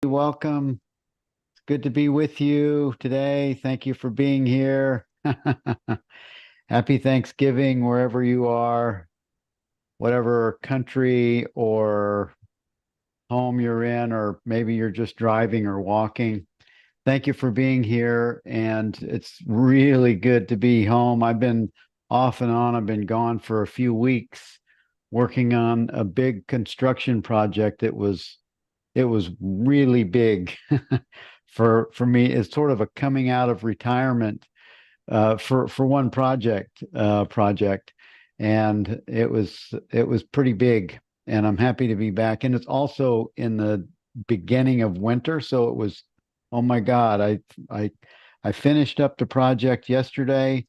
welcome. It's good to be with you today. Thank you for being here. Happy Thanksgiving wherever you are, whatever country or home you're in, or maybe you're just driving or walking. Thank you for being here. And it's really good to be home. I've been off and on. I've been gone for a few weeks working on a big construction project. It was really big for me. It's sort of a coming out of retirement for one project, and it was pretty big. And I'm happy to be back. And it's also in the beginning of winter, so it was. Oh my God! I finished up the project yesterday.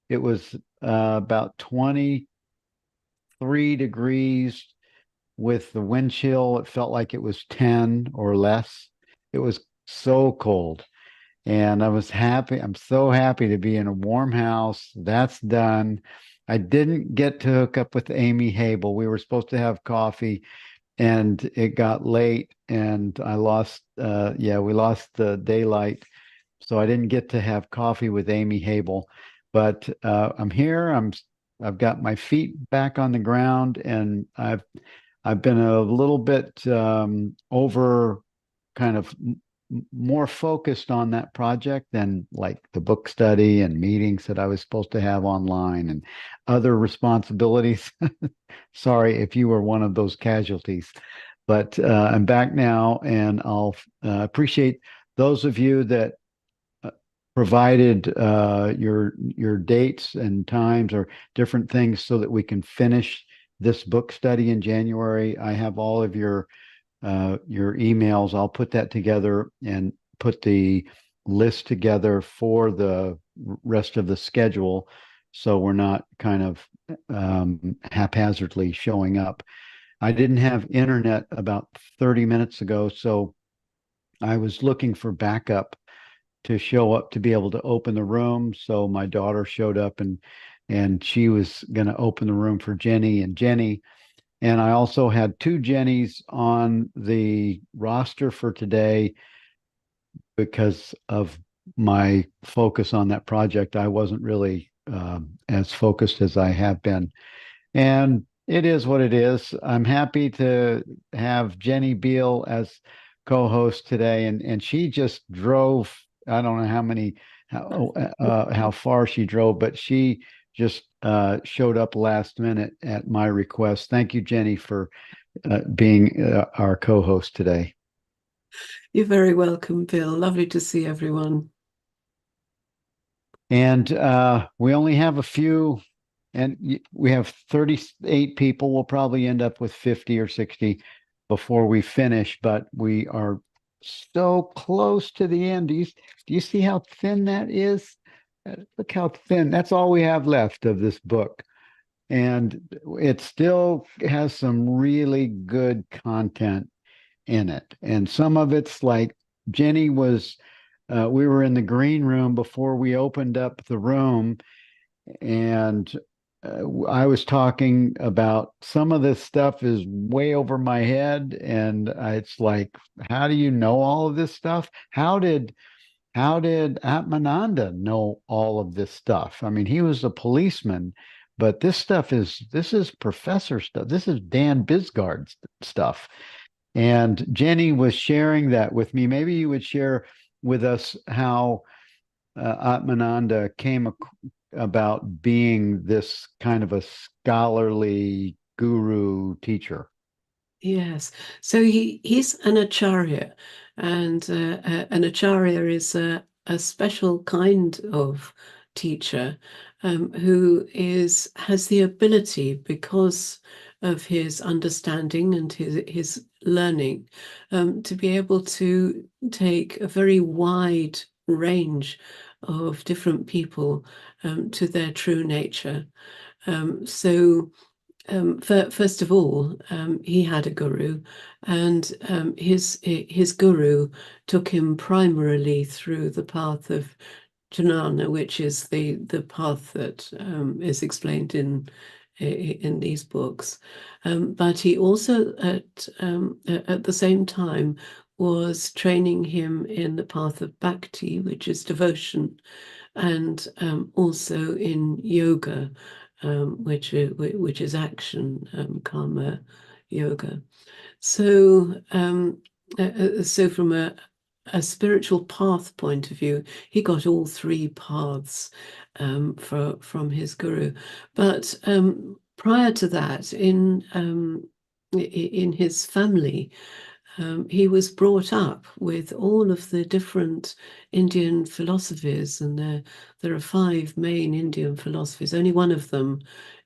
It was about 23 degrees with the wind chill. It felt like it was 10 or less. It was so cold. And I was happy. I'm so happy to be in a warm house. That's done. I didn't get to hook up with Amy Habel. We were supposed to have coffee and it got late and I lost, we lost the daylight. So I didn't get to have coffee with Amy Habel. But I'm here. I've got my feet back on the ground, and I've been a little bit over kind of more focused on that project than like the book study and meetings that I was supposed to have online and other responsibilities. Sorry if you were one of those casualties, but I'm back now, and I'll appreciate those of you that provided your dates and times or different things so that we can finish this book study in January. I have all of your emails. I'll put that together and put the list together for the rest of the schedule, so we're not kind of haphazardly showing up. I didn't have internet about 30 minutes ago, so I was looking for backup to show up to be able to open the room. So my daughter showed up, and she was going to open the room for Jenny and Jenny. And I also had two Jennies on the roster for today because of my focus on that project. I wasn't really as focused as I have been. And it is what it is. I'm happy to have Jenny Beal as co-host today. And she just drove, I don't know how far she drove, but she just showed up last minute at my request. Thank you, Jenny, for being our co-host today. You're very welcome, Bill. Lovely to see everyone. And we only have a few, and we have 38 people. We'll probably end up with 50 or 60 before we finish, but we are so close to the end. Do you see how thin that is? Look how thin. That's all we have left of this book. And it still has some really good content in it. And some of it's like Jenny was, we were in the green room before we opened up the room, and I was talking about some of this stuff is way over my head. And it's like, how do you know all of this stuff? How did Atmananda know all of this stuff? I mean, he was a policeman, but this is professor stuff. This is Dan Bisgard stuff. And Jenny was sharing that with me. Maybe you would share with us how Atmananda came about being this kind of a scholarly guru teacher. Yes, so he's an acharya, and an acharya is a special kind of teacher who has the ability, because of his understanding and his learning, to be able to take a very wide range of different people to their true nature. So first of all, he had a guru, and his guru took him primarily through the path of jnana, which is the path that is explained in these books. But he also at the same time was training him in the path of bhakti, which is devotion, and also in yoga, which is action, karma yoga. So, so from a spiritual path point of view, he got all three paths from his guru. But prior to that, in his family, he was brought up with all of the different Indian philosophies, and there are five main Indian philosophies. Only one of them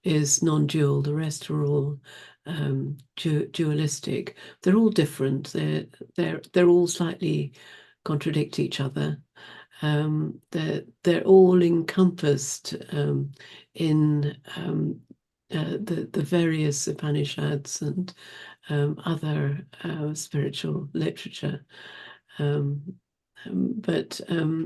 is non-dual. The rest are all dualistic. They're all different. They're all slightly contradict each other. They're all encompassed in the various Upanishads and other spiritual literature. Um, but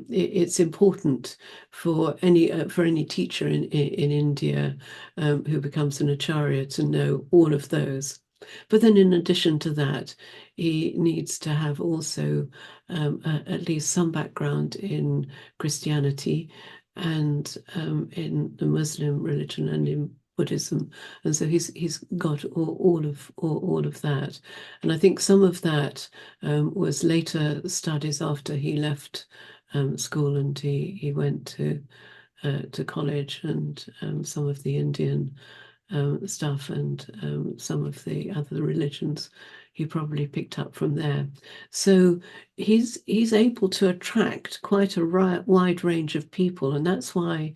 it's important for any teacher in India who becomes an acharya to know all of those. But then, in addition to that, he needs to have also at least some background in Christianity and in the Muslim religion and in Buddhism, and so he's got all of that, and I think some of that was later studies after he left school, and he went to college, and some of the Indian stuff and some of the other religions he probably picked up from there. So he's able to attract quite a wide range of people, and that's why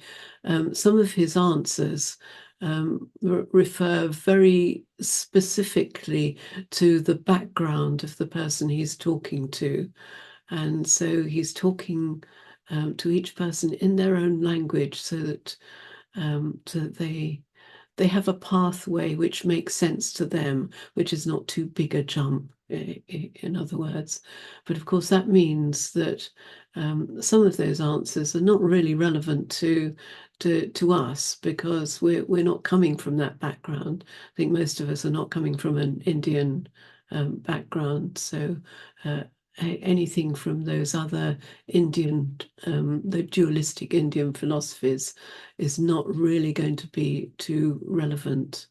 some of his answers refer very specifically to the background of the person he's talking to. And so he's talking to each person in their own language so that they have a pathway which makes sense to them, which is not too big a jump, in other words. But of course, that means that some of those answers are not really relevant to us because we're not coming from that background. I think most of us are not coming from an Indian background, so anything from those other Indian, the dualistic Indian philosophies is not really going to be too relevant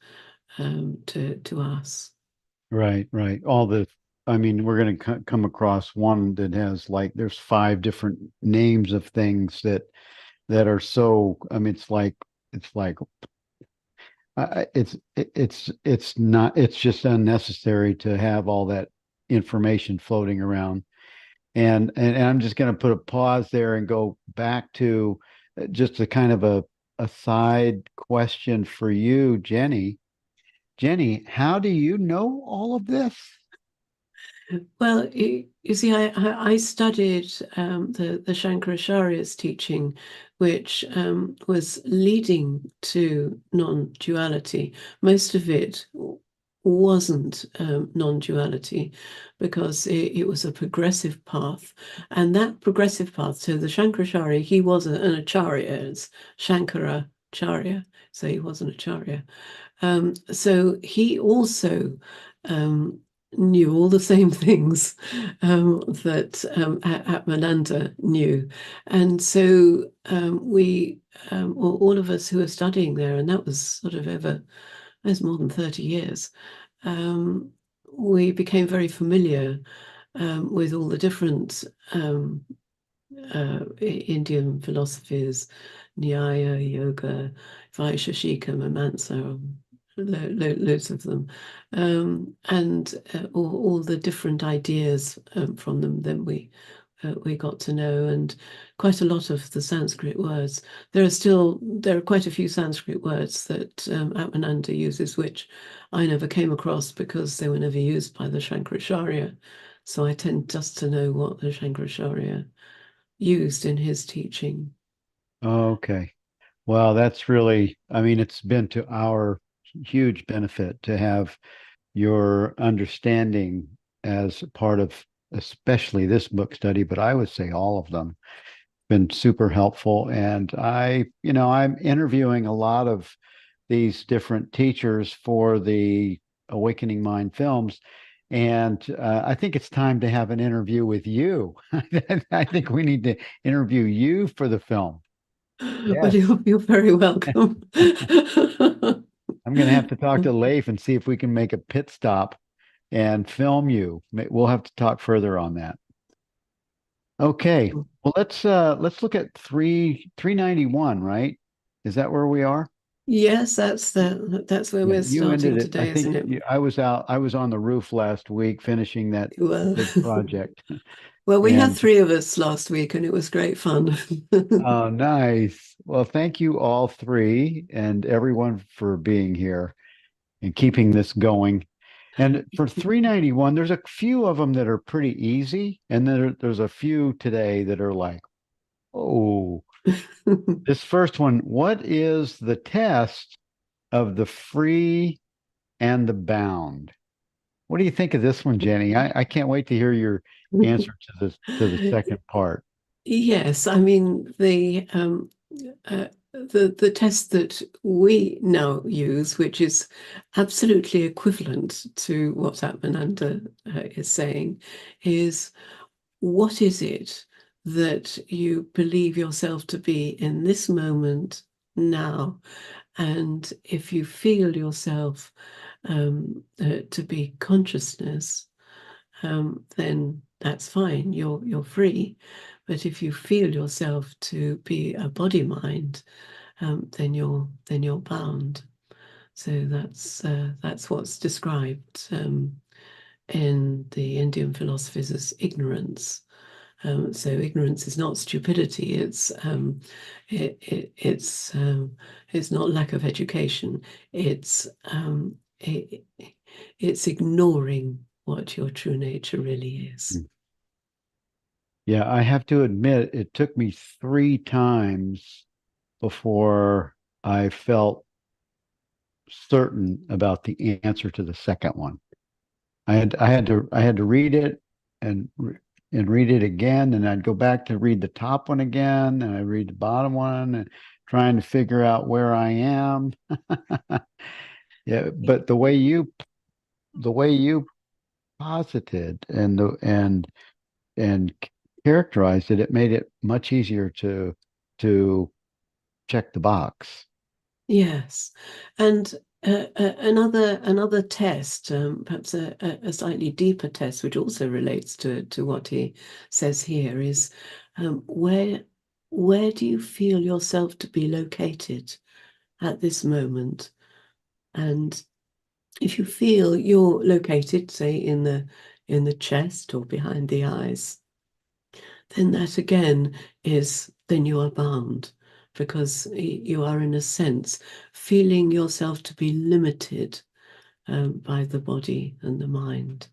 to us. Right, right. I mean, we're going to come across one that has like, there's five different names of things that are so, I mean, it's like, it's not, it's just unnecessary to have all that information floating around. And I'm just going to put a pause there and go back to just a kind of a side question for you, Jenny. Jenny, how do you know all of this? Well, you see, I studied the Shankaracharya's teaching, which was leading to non-duality. Most of it wasn't non-duality because it was a progressive path. And that progressive path, so the Shankaracharya, he was an acharya, it's Shankaracharya, so he was an acharya. So he also um, knew all the same things that Atmananda knew. And so all of us who were studying there, and that was sort of that's more than 30 years, we became very familiar with all the different Indian philosophies, Nyaya, Yoga, Vaisheshika, Mimamsa, loads of them, and all the different ideas from them. Then we got to know, and quite a lot of the Sanskrit words. There are quite a few Sanskrit words that Atmananda uses, which I never came across because they were never used by the Shankaracharya. So I tend just to know what the Shankaracharya used in his teaching. Okay. Well, that's really, I mean, it's been to our huge benefit to have your understanding as part of especially this book study, but I would say all of them been super helpful. And I'm interviewing a lot of these different teachers for the Awakening Mind films. And I think it's time to have an interview with you. I think we need to interview you for the film. Well, Yes. you're very welcome. I'm going to have to talk to Leif and see if we can make a pit stop and film you. We'll have to talk further on that. Okay. Well, let's look at 391, right? Is that where we are? Yes, that's where Yeah, we're you ended starting it. I today, isn't think it? I was on the roof last week finishing that Well, big project. well, we had And three of us last week, and it was great fun. oh, nice. Well, thank you all three and everyone for being here and keeping this going. And for 391, there's a few of them that are pretty easy, and there's a few today that are like, oh, this first one, what is the test of the free and the bound? What do you think of this one, Jenny? I can't wait to hear your answer to the second part. Yes, I mean the test that we now use, which is absolutely equivalent to what Atmananda is saying, is what is it that you believe yourself to be in this moment now? And if you feel yourself to be consciousness, then that's fine. You're free. But if you feel yourself to be a body mind, then you're bound. So that's what's described in the Indian philosophies as ignorance. So ignorance is not stupidity. It's not lack of education. It's ignoring what your true nature really is. Yeah, I have to admit, it took me three times before I felt certain about the answer to the second one. I had to read it and and read it again, and I'd go back to read the top one again, and I read the bottom one, and trying to figure out where I am. Yeah, but the way you posited and characterized it, it made it much easier to check the box. Yes, and another test, perhaps a slightly deeper test, which also relates to what he says here, is where do you feel yourself to be located at this moment? And if you feel you're located, say, in the chest or behind the eyes, then that again is then you are bound because you are in a sense feeling yourself to be limited by the body and the mind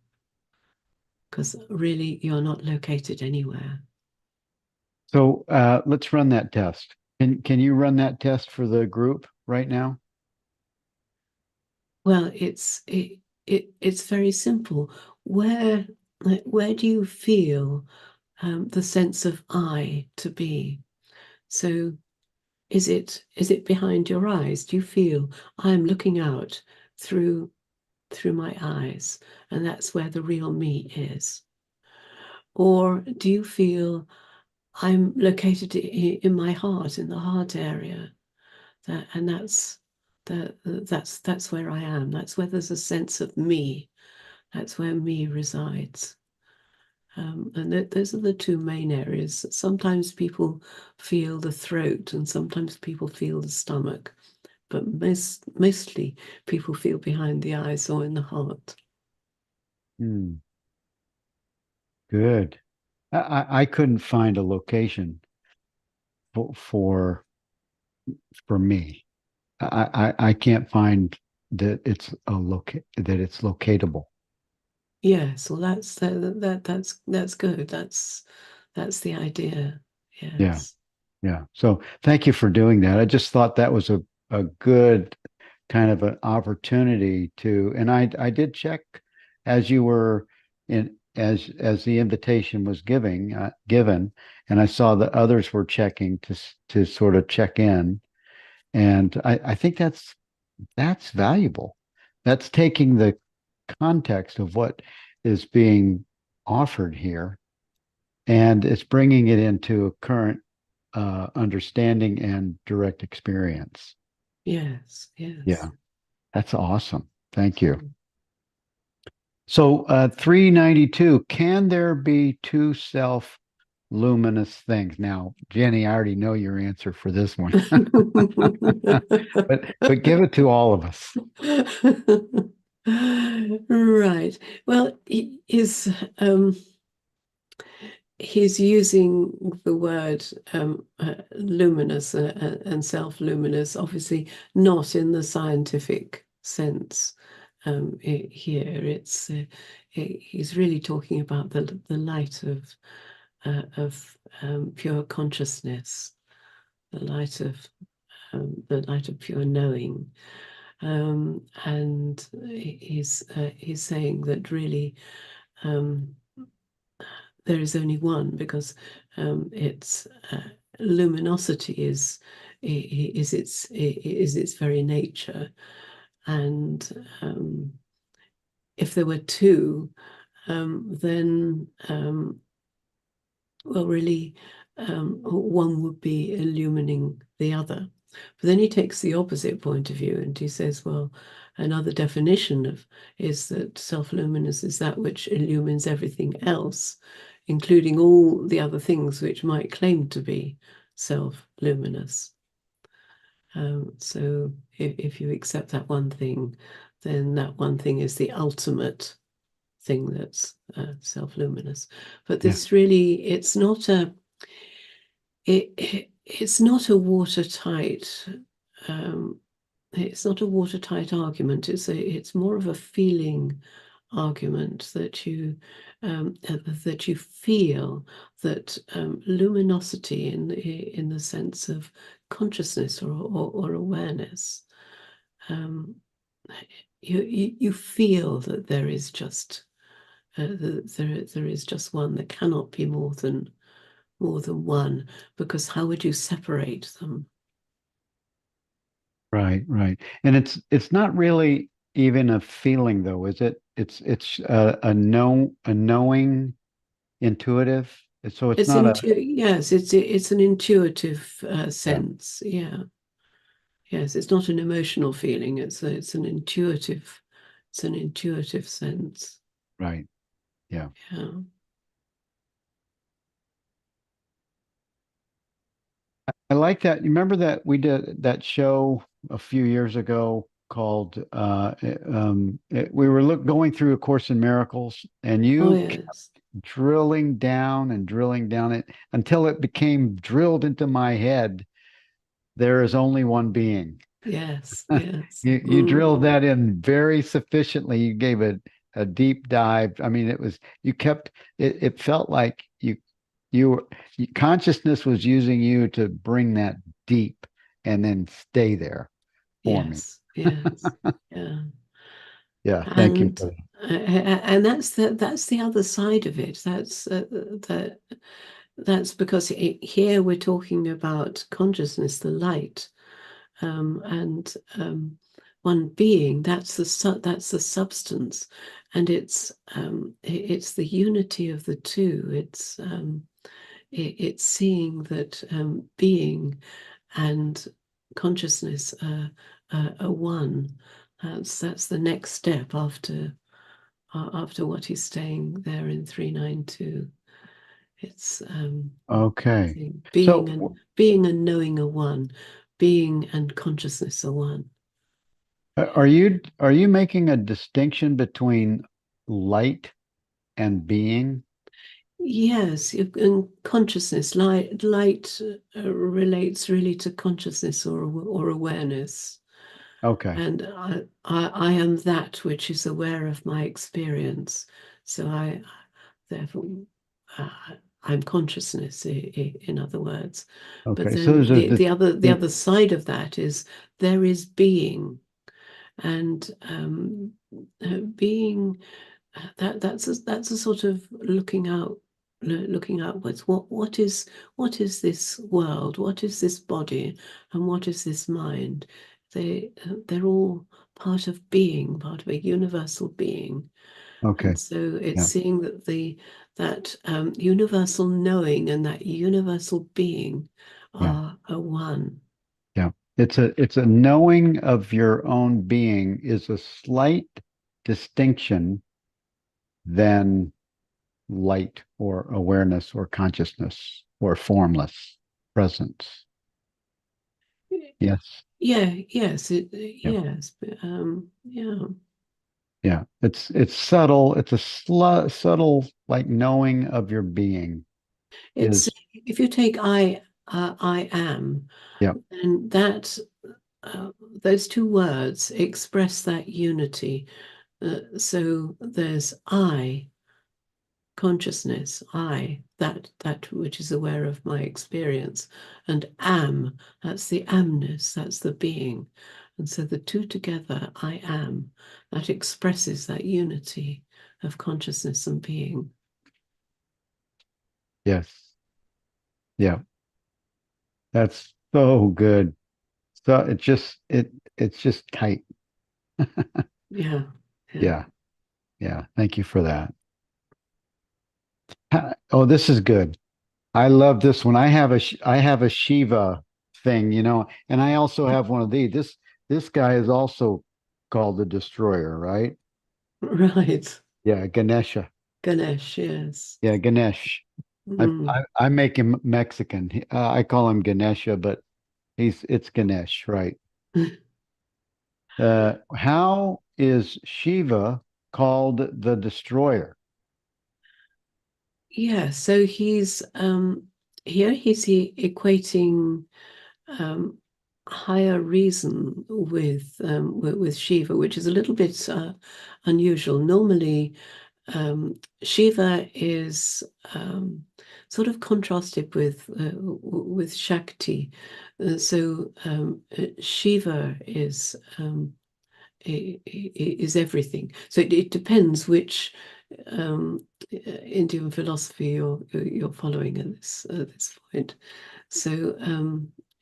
because really you're not located anywhere. So let's run that test. Can you run that test for the group right now? Well, it's very simple. Where where do you feel the sense of I to be? So is it behind your eyes? Do you feel I'm looking out through my eyes, and that's where the real me is? Or do you feel I'm located in my heart, in the heart area, and that's where I am. That's where there's a sense of me. That's where me resides. And those are the two main areas. Sometimes people feel the throat, and sometimes people feel the stomach, but mostly people feel behind the eyes or in the heart. Hmm, good. I couldn't find a location for for me. I can't find that it's that it's locatable. Yes, well, that's good. That's the idea. Yeah, Yes. yeah. So thank you for doing that. I just thought that was a good kind of an opportunity to, and I did check as you were in as the invitation was given, and I saw that others were checking to sort of check in, and I think that's valuable. That's taking the context of what is being offered here, and it's bringing it into a current understanding and direct experience. Yes, Yeah, yes. that's awesome. Thank you. So, 392, can there be two self luminous things? Now, Jenny, I already know your answer for this one, but give it to all of us. Right. Well, he's using the word luminous and self-luminous, obviously not in the scientific sense. Here, he's really talking about the light of pure consciousness, the light of pure knowing. And he's saying that really there is only one, because its luminosity is its very nature, and if there were two, then well, really, one would be illumining the other. But then he takes the opposite point of view and he says, well, another definition of is that self-luminous is that which illumines everything else, including all the other things which might claim to be self-luminous. So if you accept that one thing, then that one thing is the ultimate thing that's self-luminous. But Yeah, this really, it's not a watertight argument. It's more of a feeling argument that you feel that luminosity in the sense of consciousness or awareness. You feel that there is just there is just one. There cannot be more than one, because how would you separate them? right, right. And it's not really even a feeling though, is it? It's a knowing, intuitive. So it's It's not a yes, it's an intuitive yeah, sense. Yeah, yes, it's not an emotional feeling. It's an intuitive sense. right. Yeah. Yeah. I like that. You remember that we did that show a few years ago called we were going through A Course in Miracles, and Oh you kept yes, drilling down it until it became drilled into my head. There is only one being. yes, yes. You drilled Mm. that in very sufficiently. You gave it a deep dive. I mean, it was you kept it felt like you were consciousness was using you to bring that deep and then stay there for me. Yes, yes, yeah. Yeah, thank you And for and that's the other side of it. That's because here we're talking about consciousness, the light, and one being. That's the substance, and it's the unity of the two. It's seeing that being and consciousness are one. That's the next step after what he's saying there in 392. It's okay. being So and knowing are one, being and consciousness are one. are you making a distinction between light and being? Yes, and consciousness, light relates really to consciousness or awareness. Okay. And I am that which is aware of my experience. So therefore, uh, I'm consciousness, in other words. But Okay. So then there's a the other side of that is there is being, and being that's a sort of looking outwards. What is this world? What is this body? And what is this mind? They're all part of being, part of a universal being. Okay. And so it's Yeah. seeing that the that universal knowing and that universal being Yeah. are a one. Yeah. It's a knowing of your own being is a slight distinction than light or awareness or consciousness or formless presence. Yes. Yeah, yes, Yeah. yes, but, yeah. Yeah. It's subtle. It's a subtle like knowing of your being It's is if you take I am, yeah. and that uh, those two words express that unity. So there's I consciousness, I that which is aware of my experience, and am, that's the amness, that's the being. And so the two together, I am, that expresses that unity of consciousness and being. Yes. Yeah. That's so good. So it's just tight. Yeah, yeah. Yeah. Yeah. Thank you for that. Oh, this is good. I love this one. I have a Shiva thing, and I also have one of these. This guy is also called the Destroyer, right? Right. Yeah, Ganesha. Ganesh, yes. Yeah, Ganesh. Mm. I make him Mexican. I call him Ganesha, but it's Ganesh, right? How is Shiva called the Destroyer? Yeah, so he's equating um, higher reason with Shiva, which is a little bit unusual. Normally, Shiva is sort of contrasted with Shakti. Shiva is everything. So it depends which Indian philosophy you're following at this point. So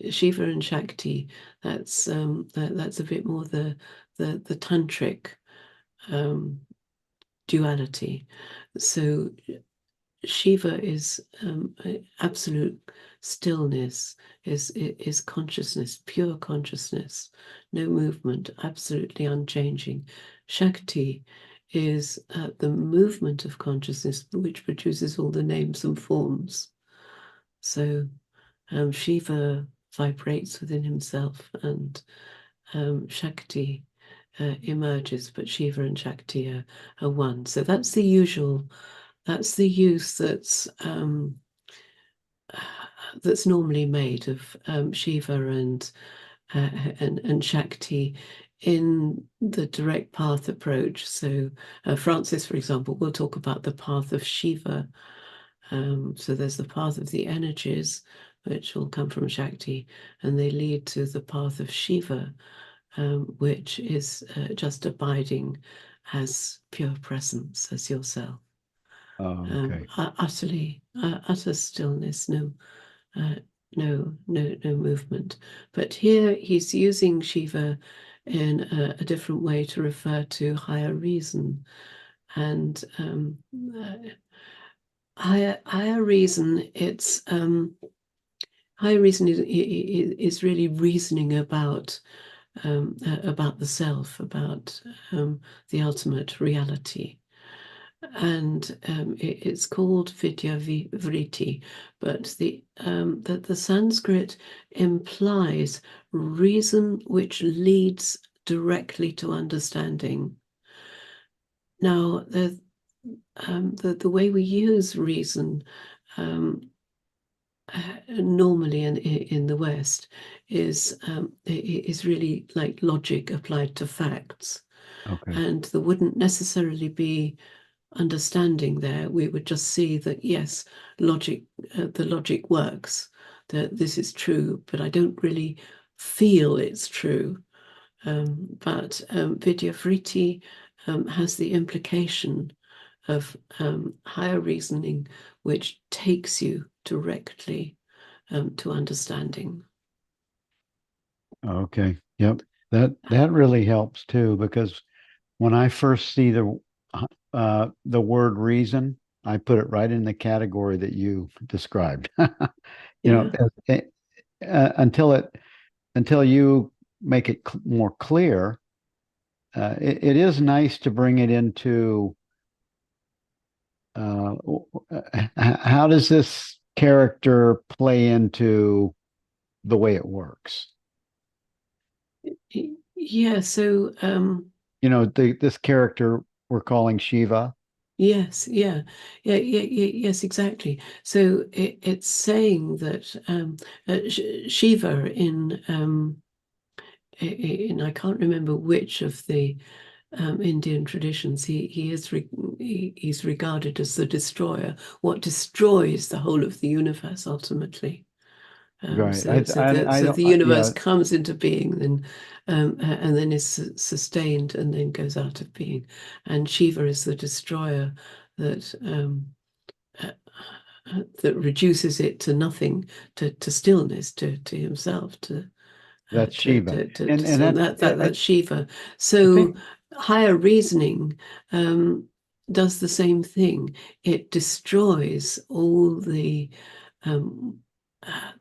Shiva and Shakti, that's a bit more the tantric um, duality. So Shiva is absolute stillness, is consciousness, pure consciousness, no movement, absolutely unchanging. Shakti is the movement of consciousness which produces all the names and forms. So Shiva vibrates within himself and Shakti emerges, but Shiva and Shakti are one. So that's the use that's normally made of Shiva uh, and Shakti in the direct path approach. So Francis, for example, will talk about the path of Shiva. So there's the path of the energies, which will come from Shakti, and they lead to the path of Shiva, which is just abiding as pure presence, as yourself. Oh, okay. Utter stillness, uh, no movement. But here he's using Shiva in a different way to refer to higher reason, and higher reason. It's higher reason is really reasoning about the self, about the ultimate reality. And it's called Vidya Vritti, but the Sanskrit implies reason which leads directly to understanding. Now, the way we use reason normally in the West is really like logic applied to facts, Okay. and there wouldn't necessarily be understanding there. We would just see that yes, the logic works, that this is true, but I don't really feel it's true. But Vidya Vritti has the implication of higher reasoning, which takes you directly to understanding. Okay. Yep. That really helps too, because when I first see the word reason, I put it right in the category that you described. You know, Yeah. until you make it more clear, it is nice to bring it into uh, how does this character play into the way it works? Yeah. So, You know, this character we're calling Shiva. yes, yeah, yes, exactly. So it's saying that Shiva in I can't remember which of the Indian traditions he's regarded as the destroyer, what destroys the whole of the universe ultimately. Right. I So don't, the universe yeah, comes into being, and then is sustained, and then goes out of being. And Shiva is the destroyer that uh, that reduces it to nothing, to stillness, to himself, that's Shiva. to And still that, that's Shiva. I So think, higher reasoning um, does the same thing. It destroys all um,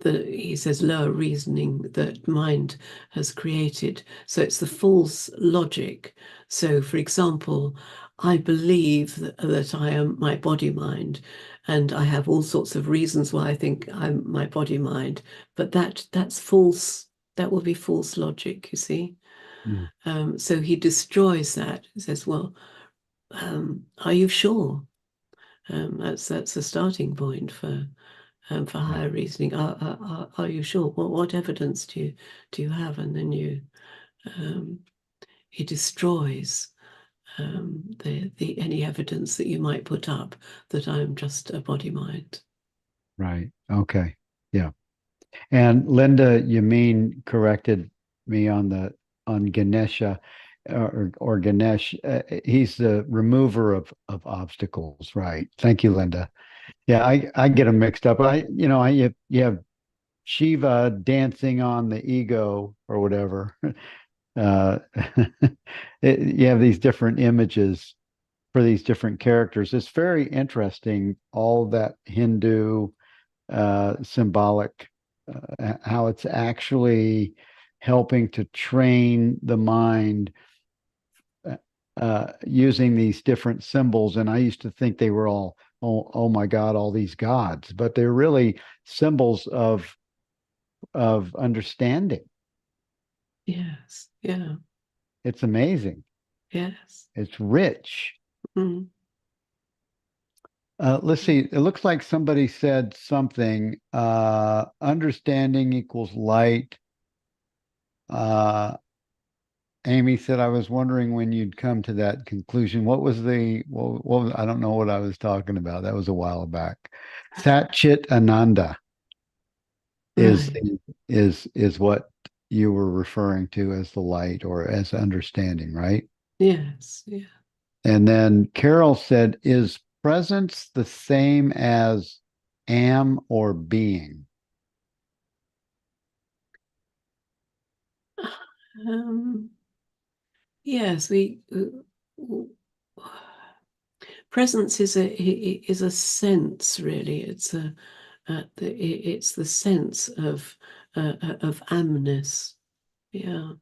he says lower reasoning that mind has created. So it's the false logic. So, for example, I believe that I am my body mind, and I have all sorts of reasons why I think I'm my body mind. But that's false. That will be false logic. You see. mm, So he destroys that. He says, "Well, are you sure?" That's a starting point for right, higher reasoning. Are you sure? What evidence do you have? And then um, he destroys the any evidence that you might put up that I'm just a body mind. right. Okay. Yeah. And Linda, you mean corrected me on Ganesha or Ganesh. He's the remover of obstacles, right? Thank you, Linda. Yeah, I get them mixed up. You have Shiva dancing on the ego or whatever. Uh, you have these different images for these different characters. It's very interesting, all that Hindu symbolic, how it's actually helping to train the mind using these different symbols. And I used to think they were all, oh my God, all these gods, but they're really symbols of understanding. Yes. Yeah. It's amazing. Yes. It's rich. Mm. Let's see. It looks like somebody said something. Understanding equals light. Uh, Amy said, I was wondering when you'd come to that conclusion. I don't know what I was talking about. That was a while back. Sat Chit Ananda is Right. is what you were referring to as the light or as understanding, right? Yes. Yeah. And then Carol said, is presence the same as am or being? Um, yes. Presence is a sense, really. It's the sense of amness. Yeah.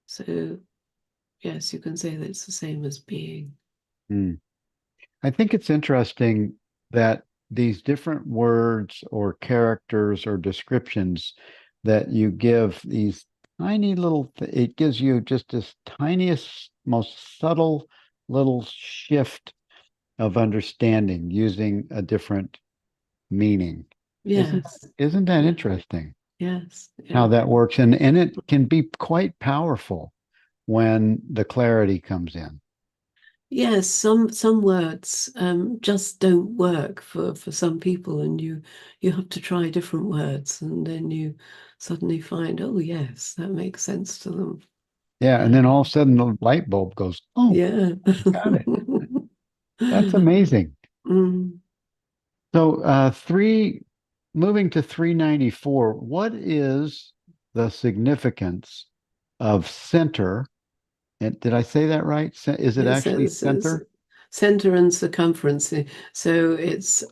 So yes, you can say that it's the same as being. Hmm. I think it's interesting that these different words or characters or descriptions that you give these tiny little, it gives you just this tiniest, most subtle little shift of understanding using a different meaning. Yes. Isn't that Yeah. interesting Yes. how Yeah. that works? And it can be quite powerful when the clarity comes in. Yes. Some words just don't work for some people, and you have to try different words, and then you suddenly find, oh yes, that makes sense to them. Yeah, and then all of a Um, sudden the light bulb goes, oh, yeah. got it. That's amazing. Mm. So, moving to 394, what is the significance of center And did I say that right? Is it It actually says center? center and circumference. So it's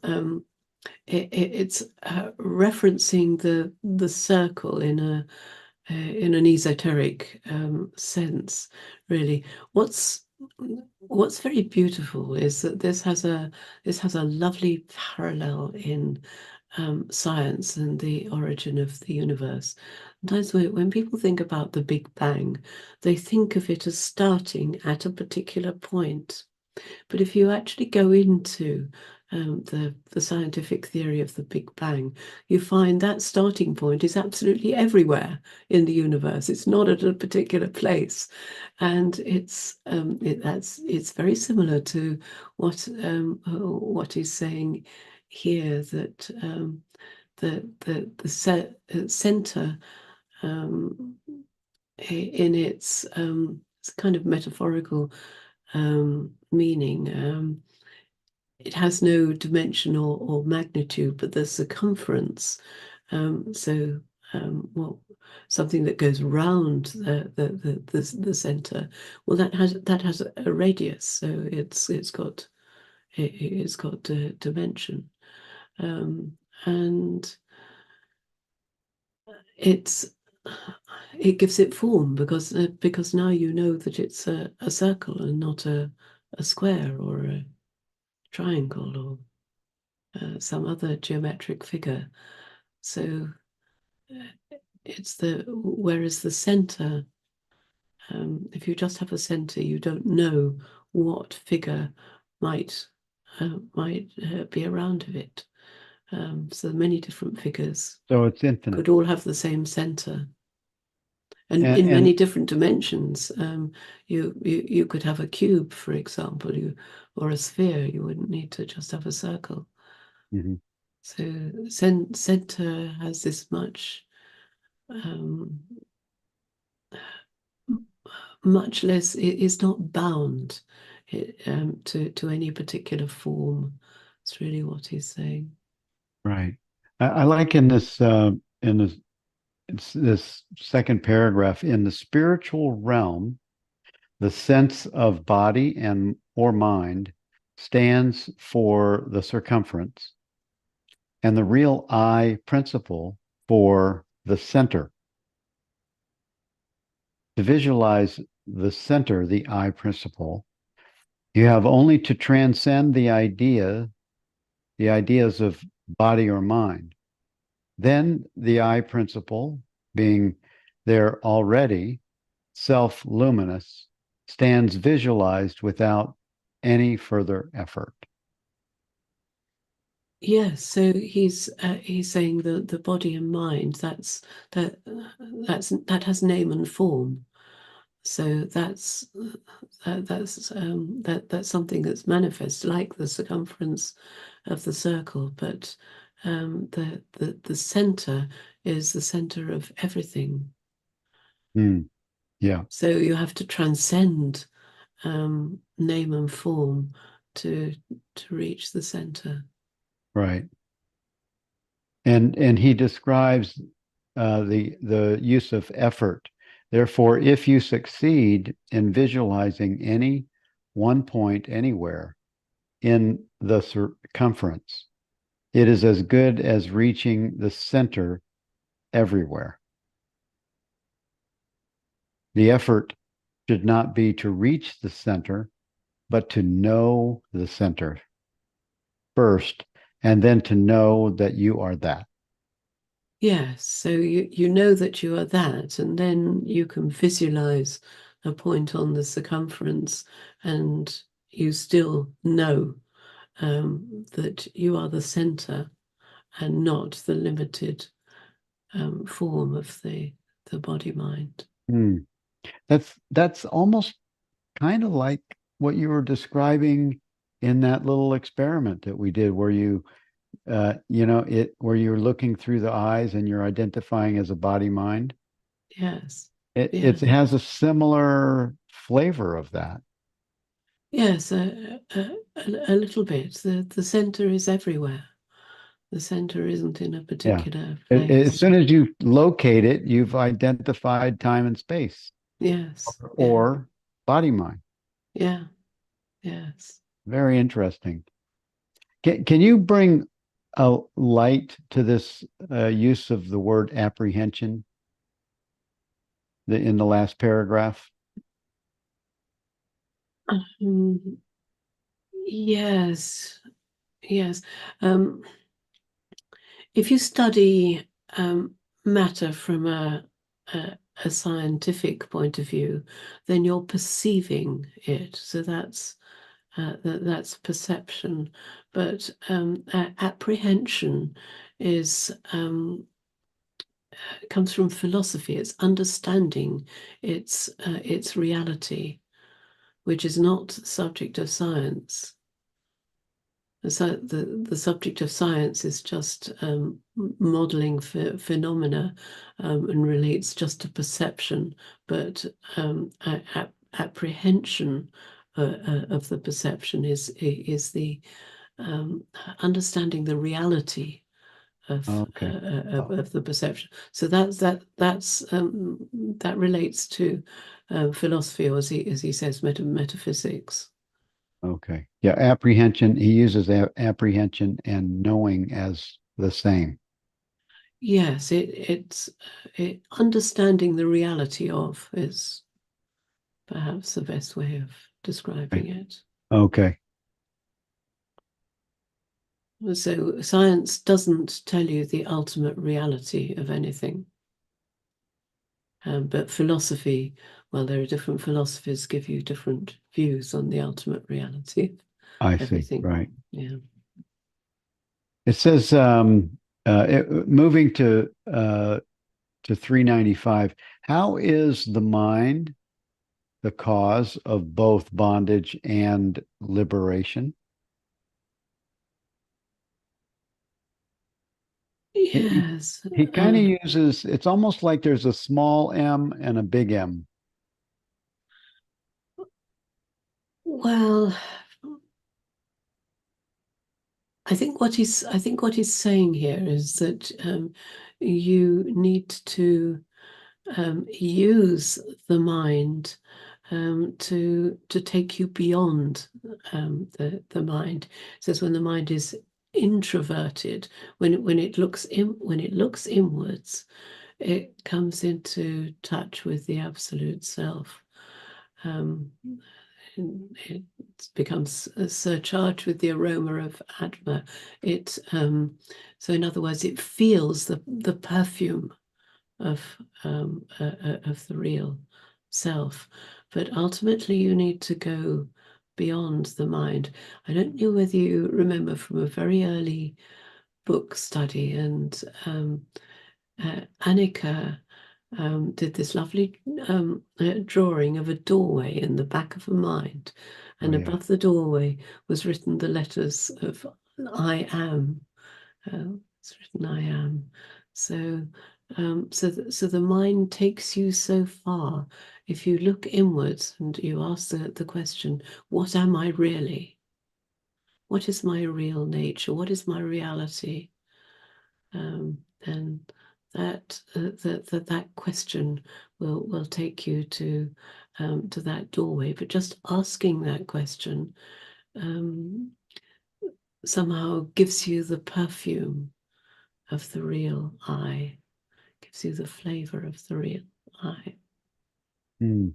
referencing the circle in an esoteric sense, really. What's what's very beautiful is that this has a lovely parallel in science and the origin of the universe. Sometimes when people think about the Big Bang, they think of it as starting at a particular point. But if you actually go into the scientific theory of the Big Bang, you find that starting point is absolutely everywhere in the universe. It's not at a particular place, and it's very similar to what he's saying here, that the center um, in its kind of metaphorical meaning. It has no dimension or magnitude, but the circumference. So, well, something that goes round the center. Well, that has a radius, so it's got a dimension, um, and it's it gives it form because now you know that it's a circle and not a square or a triangle or some other geometric figure. So it's whereas the center, if you just have a center, you don't know what figure might be around of it. So many different figures So it's infinite. could all have the same center. And And in and many different dimensions, you could have a cube, for example, or a sphere. You wouldn't need to just have a circle. mhm, So center has this much, um, much less. It is not bound to any particular form. It's really what he's saying. right. I like in this this second paragraph, in the spiritual realm, the sense of body and or mind stands for the circumference, and the real I principle for the center. To visualize the center, the I principle, you have only to transcend the ideas of body or mind. Then the I principle, being there already, self luminous, stands visualized without any further effort. Yes, so he's saying the body and mind. That that has name and form. So that's something that's manifest, like the circumference of the circle, but the center is the center of everything. Hmm. Yeah, So you have to transcend name and form to reach the center. right. And he describes the use of effort. Therefore, if you succeed in visualizing any one point anywhere in the circumference, it is as good as reaching the center everywhere. The effort should not be to reach the center, but to know the center first, and then to know that you are that. Yes, so you know that you are that, and then you can visualize a point on the circumference, and you still know that you are the center and not the limited form of the body mind. Hmm. That's almost kind of like what you were describing in that little experiment that we did, where where you're looking through the eyes and you're identifying as a body mind. Yes, It yes, has a similar flavor of that. yes, a little bit. The center is everywhere. The center isn't in a Yeah. particular As place. soon as you locate it, you've identified time and space. Yes, yeah. Or body mind. Yeah. Yes. Very interesting. Can you bring a light to this use of the word apprehension in the last paragraph? Um, yes. Yes. Um, if you study matter from a scientific point of view, then you're perceiving it. So that's perception. But apprehension is comes from philosophy. It's understanding its reality, which is not the subject of science. The subject of science is just modeling phenomena and relates just to perception, but apprehension of the perception is the understanding the reality Okay. of the perception. So that relates to philosophy, or as he says, metaphysics. Okay. Yeah, apprehension. He uses apprehension and knowing as the same. Yes, understanding the reality of is perhaps the best way of Right. describing it. Okay. So science doesn't tell you the ultimate reality of anything, but philosophy, well, there are different philosophies give you different views on the ultimate reality of I see. everything. Right. Yeah. It says moving to 395. How is the mind the cause of both bondage and liberation? He, Yes. he kind of uses, it's almost like there's a small m and a big M. Well, I think what he's saying here is that you need to use the mind to take you beyond the mind. It says when the mind is introverted, when it looks when it looks inwards, it comes into touch with the absolute self. Um, it becomes surcharged with the aroma of Atma. It so in other words, it feels the perfume of the real self. But ultimately, you need to go beyond the mind. I don't know whether you remember from a very early book study, and Annika did this lovely drawing of a doorway in the back of her mind, Oh, and yeah. above the doorway was written the letters of I am. It's written I am. So, so the mind takes you so far. If you look inwards and you ask the question, what am I really? What is my real nature? What is my reality? Then that question will take you to that doorway. But just asking that question um, somehow gives you the perfume of the real I, gives you the flavor of the real I. Hmm.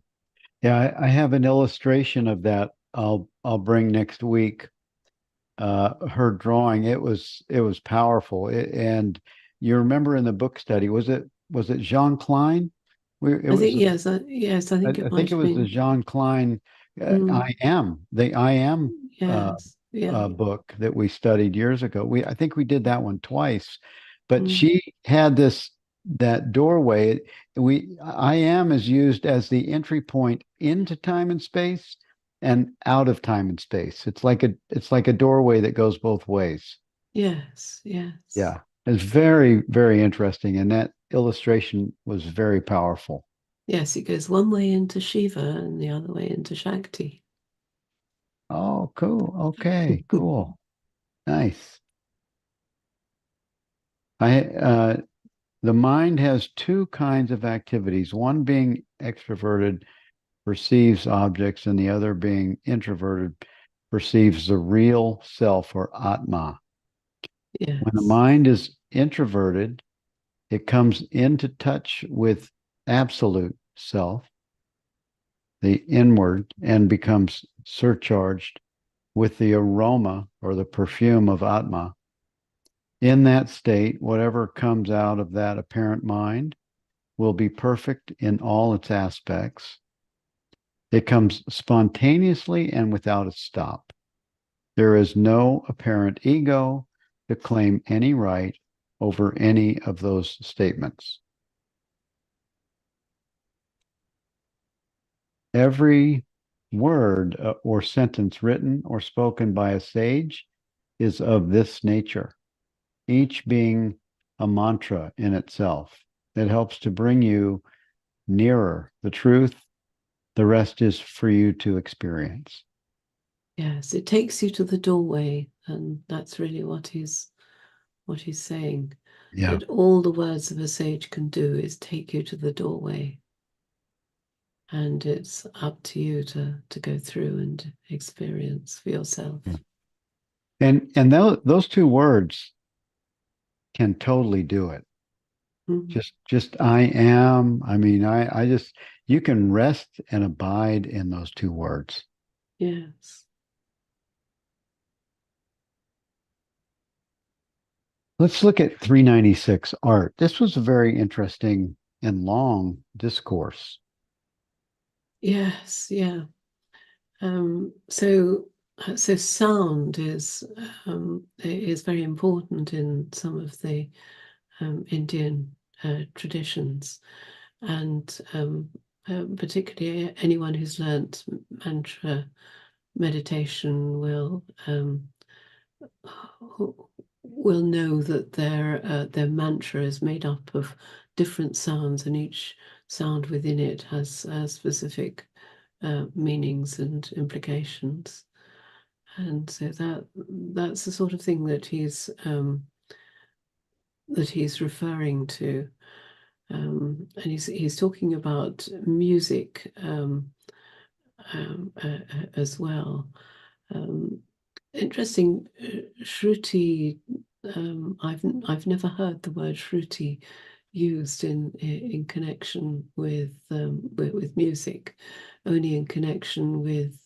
Yeah, I have an illustration of that. I'll bring next week. Her drawing, it was powerful. And you remember in the book study, was it Jean Klein? It I think was yes, yes, I think I it think might it have was the been. Jean Klein Mm, I Am, the I Am uh, yes, yeah. book that we studied years ago. I think we did that one twice, but Mm, she had that doorway. I Am is used as the entry point into time and space and out of time and space. It's like a doorway that goes both ways. yes, yes. Yeah, it's very, very interesting, and that illustration was very powerful. Yes, it goes one way into Shiva and the other way into Shakti. Oh, cool. Okay, cool. Nice. I The mind has two kinds of activities, one being extroverted, perceives objects, and the other, being introverted, perceives the real self or Atma. When the Yes. mind is introverted, it comes into touch with absolute self, the inward, and becomes surcharged with the aroma or the perfume of Atma. In that state, whatever comes out of that apparent mind will be perfect in all its aspects. It comes spontaneously and without a stop. There is no apparent ego to claim any right over any of those statements. Every word or sentence written or spoken by a sage is of this nature, each being a mantra in itself that helps to bring you nearer the truth. The rest is for you to experience. Yes, it takes you to the doorway, and that's really what he's saying. Yeah. That all the words of a sage can do is take you to the doorway, and it's up to you to go through and experience for yourself. Yeah. And those two words can totally do it. Mhm. Just I am. I mean, I just you can rest and abide in those two words. Yes. Let's look at 396 art. This was a very interesting and long discourse. Yes, yeah. So so sound is very important in some of the Indian traditions, and particularly anyone who's learnt mantra meditation will know that their mantra is made up of different sounds, and each sound within it has specific meanings and implications. And so that's the sort of thing that he's referring to, and he's talking about music as well. Um, Interesting, Shruti. I've never heard the word Shruti used in connection with music, only in connection with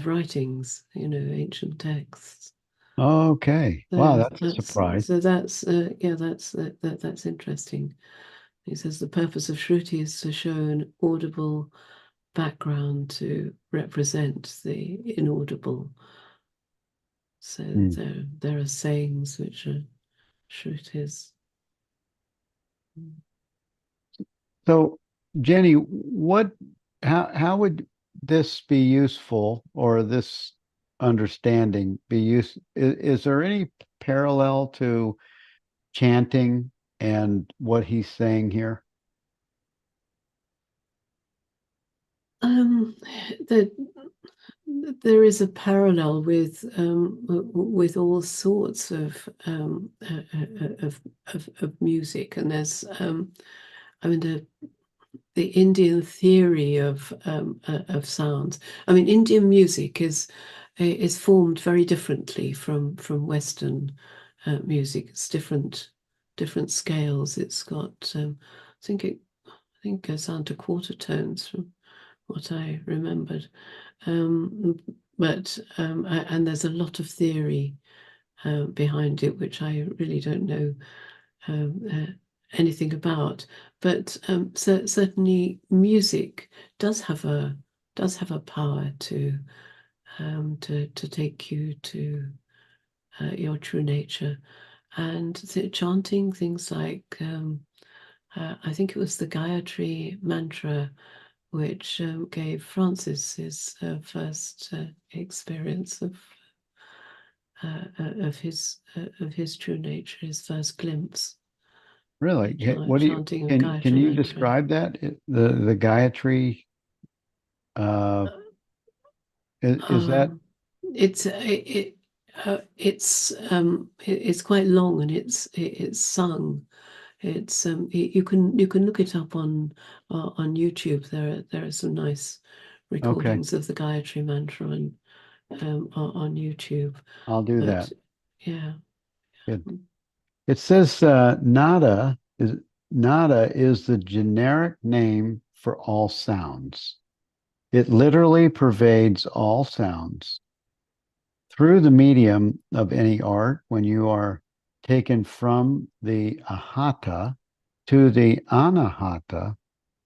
writings, ancient texts. Okay. Wow, So that's a surprise. that's interesting. He says the purpose of Shruti is to show an audible background to represent the inaudible. So Hmm. there are sayings which are Shrutis. So, Jenny, how would this be useful, or this understanding be used? Is there any parallel to chanting and what he's saying here? Um, the, there is a parallel with all sorts of music, and there's I mean the Indian theory of sounds. I mean, Indian music is formed very differently from Western music. It's different scales. It's got I think it goes down to quarter tones from what I remembered. Um, and there's a lot of theory behind it, which I really don't know anything about. But certainly, music does have a power to take you to your true nature, and chanting things like I think it was the Gayatri mantra, which gave Francis his first experience of his true nature, his first glimpse. Really? What do you Chanting of can Gayatri you mantra. describe that? The Gayatri uh is that Um, it's it's quite long, and it's sung. It's you can look it up on YouTube. There are some nice Okay, recordings of the Gayatri Mantra on YouTube. I'll do But that. yeah, Good. It says nada is the generic name for all sounds. It literally pervades all sounds. Through the medium of any art, when you are taken from the ahata to the anahata,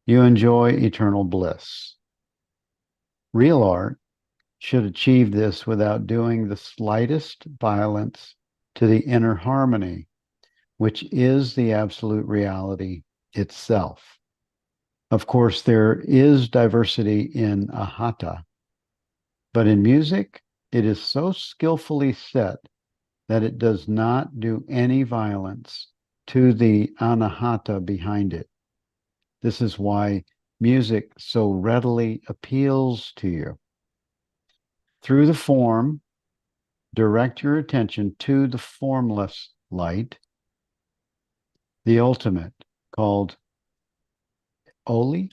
you enjoy eternal bliss. Real art should achieve this without doing the slightest violence to the inner harmony, which is the absolute reality itself. Of course, there is diversity in ahata, but in music, it is so skillfully set that it does not do any violence to the anahata behind it. This is why music so readily appeals to you. Through the form, direct your attention to the formless light, the ultimate, called Ali,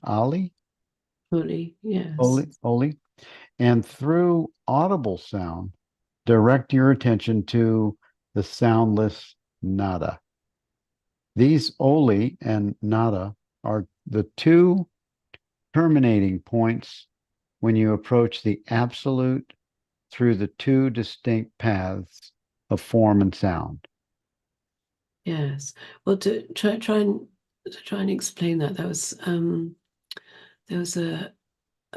fully, yes, Oli, and through audible sound, direct your attention to the soundless nada. These Oli and nada are the two terminating points when you approach the absolute through the two distinct paths of form and sound. yes. Well, to try and explain that, there was a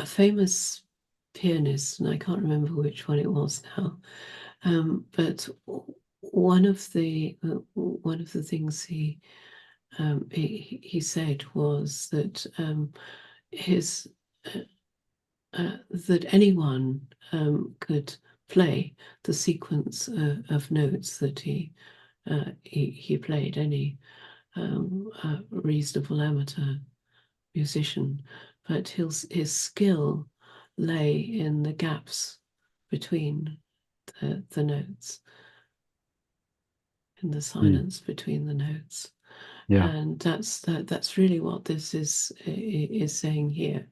famous pianist, and I can't remember which one it was now. But one of the things he said was that his that anyone could play the sequence of notes that he played, any reasonable amateur musician, but his skill lay in the gaps between the notes, in the Mm, silence between the notes. yeah. And that's really what this is saying here.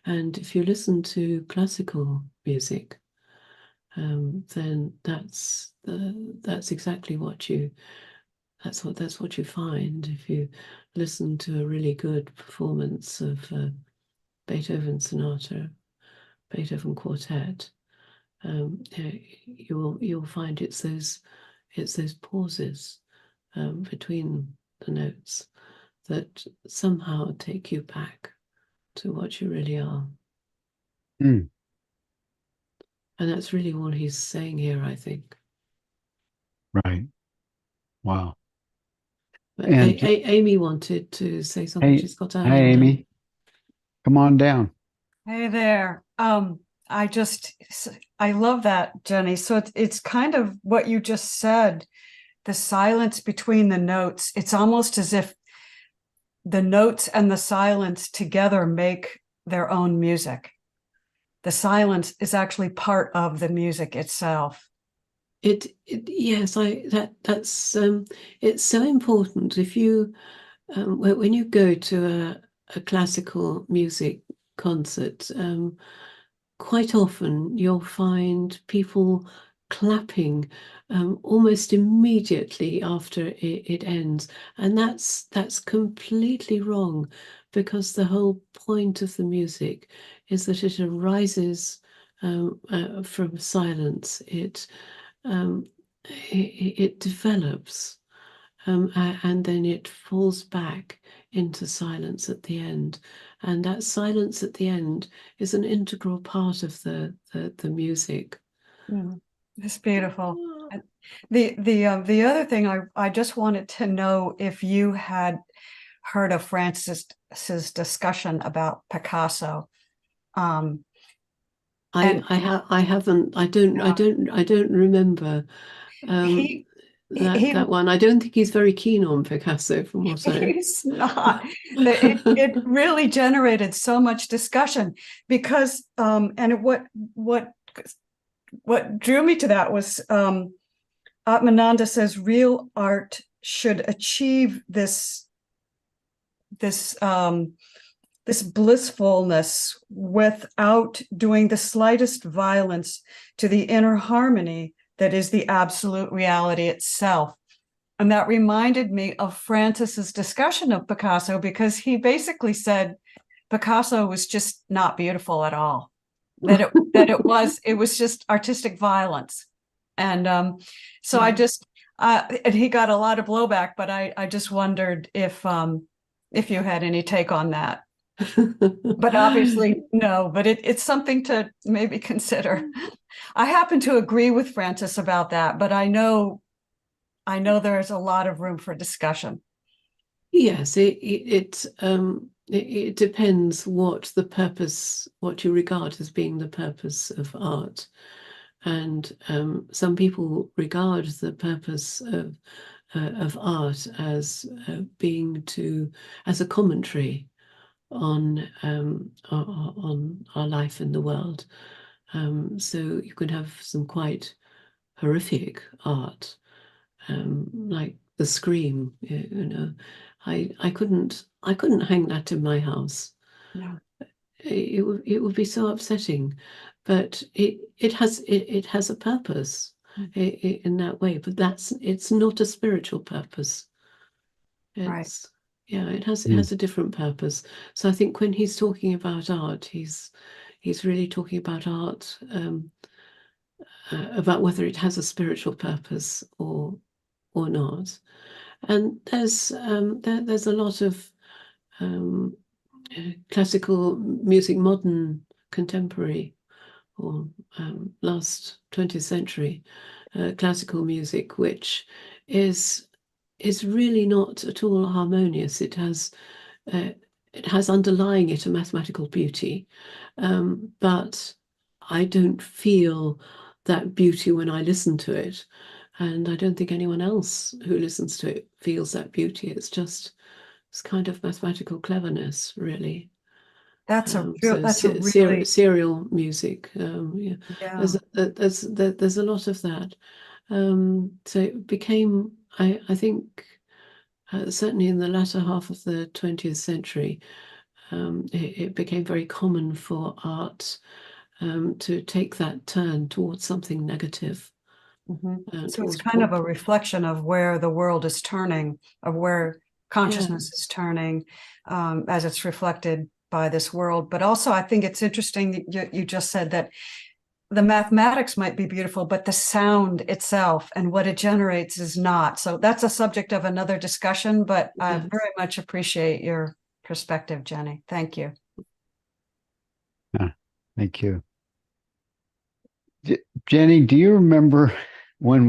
And if you listen to classical music, then that's exactly what you that's what you find if you listen to a really good performance of Beethoven sonata, Beethoven quartet. You'll find it's those pauses between the notes that somehow take you back to what you really are. Mm, And that's really all he's saying here, I think. right. Wow. But And Amy wanted to say something. hey, She's got her hi, hand up. Amy. Come on down. Hey there. I just I love that, Jenny. So it's kind of what you just said, the silence between the notes. It's almost as if the notes and the silence together make their own music. The silence is actually part of the music itself. Yes, that's it's so important. If you when you go to a classical music concert, quite often you'll find people clapping almost immediately after it ends, and that's completely wrong, because the whole point of the music is that it arises from silence. Um, it develops, and then it falls back into silence at the end. And that silence at the end is an integral part of the music. Mm, it's beautiful. And the other thing I just wanted to know if you had heard of Francis's discussion about Picasso. Um, and I haven't I don't remember um, he that he that one. I don't think he's very keen on Picasso, from what I. It's not. It really generated so much discussion because and what drew me to that was Atmananda says real art should achieve this this this blissfulness without doing the slightest violence to the inner harmony that is the absolute reality itself. And that reminded me of Francis's discussion of Picasso, because he basically said Picasso was just not beautiful at all. That it was just artistic violence. And so I just and he got a lot of blowback, but I just wondered if you had any take on that. But obviously no, but it's something to maybe consider. I happen to agree with Francis about that, but I know there's a lot of room for discussion. Yes, it depends what you regard as being the purpose of art. And some people regard the purpose of art as being as a commentary on our life in the world. So you can have some quite horrific art, like the Scream. I couldn't hang that in my house. No. It would be so upsetting, but it has a purpose in that way. But it's not a spiritual purpose. It's it has a different purpose. So I think when he's talking about art, he's really talking about art, about whether it has a spiritual purpose or not. And there's a lot of classical music, modern, contemporary, or last 20th century classical music, which is really not at all harmonious. It has underlying it a mathematical beauty, but I don't feel that beauty when I listen to it, and I don't think anyone else who listens to it feels that beauty. It's kind of mathematical cleverness, really. That's a really serial music. There's a lot of that. So it became, I think, certainly in the latter half of the 20th century, it became very common for art to take that turn towards something negative. So it's kind of a reflection of where the world is turning, of where consciousness is turning, as it's reflected by this world. But also, I think it's interesting that you just said that the mathematics might be beautiful, but the sound itself and what it generates is not. So that's a subject of another discussion, but I very much appreciate your perspective, Jenny. Thank you. Thank you. Jenny, do you remember when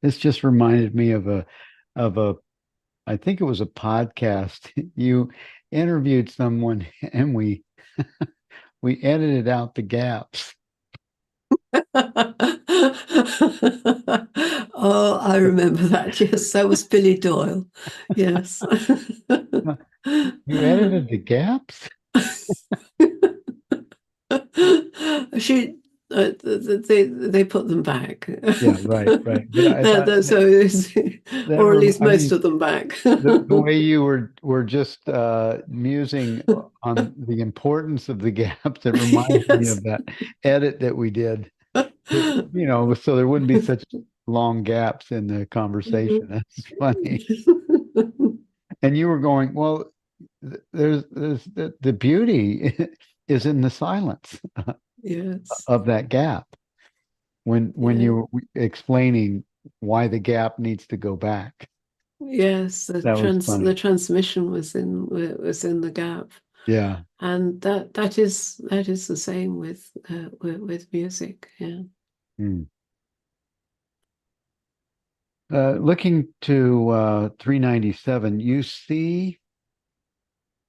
this just reminded me of a I think it was a podcast. You interviewed someone and we edited out the gaps. Oh, I remember that. Yes, that was Billy Doyle. Yes. You edited the gaps? They put them back. Yeah, right. But I thought or at least most of them back. the way you were just musing on the importance of the gaps, it reminds me of that edit that we did. So there wouldn't be such long gaps in the conversation. That's funny. And you were going, well, there's the beauty is in the silence of that gap when you were explaining why the gap needs to go back. Yes, the transmission was in the gap. Yeah, and that is the same with music. Yeah. Looking to 397, you see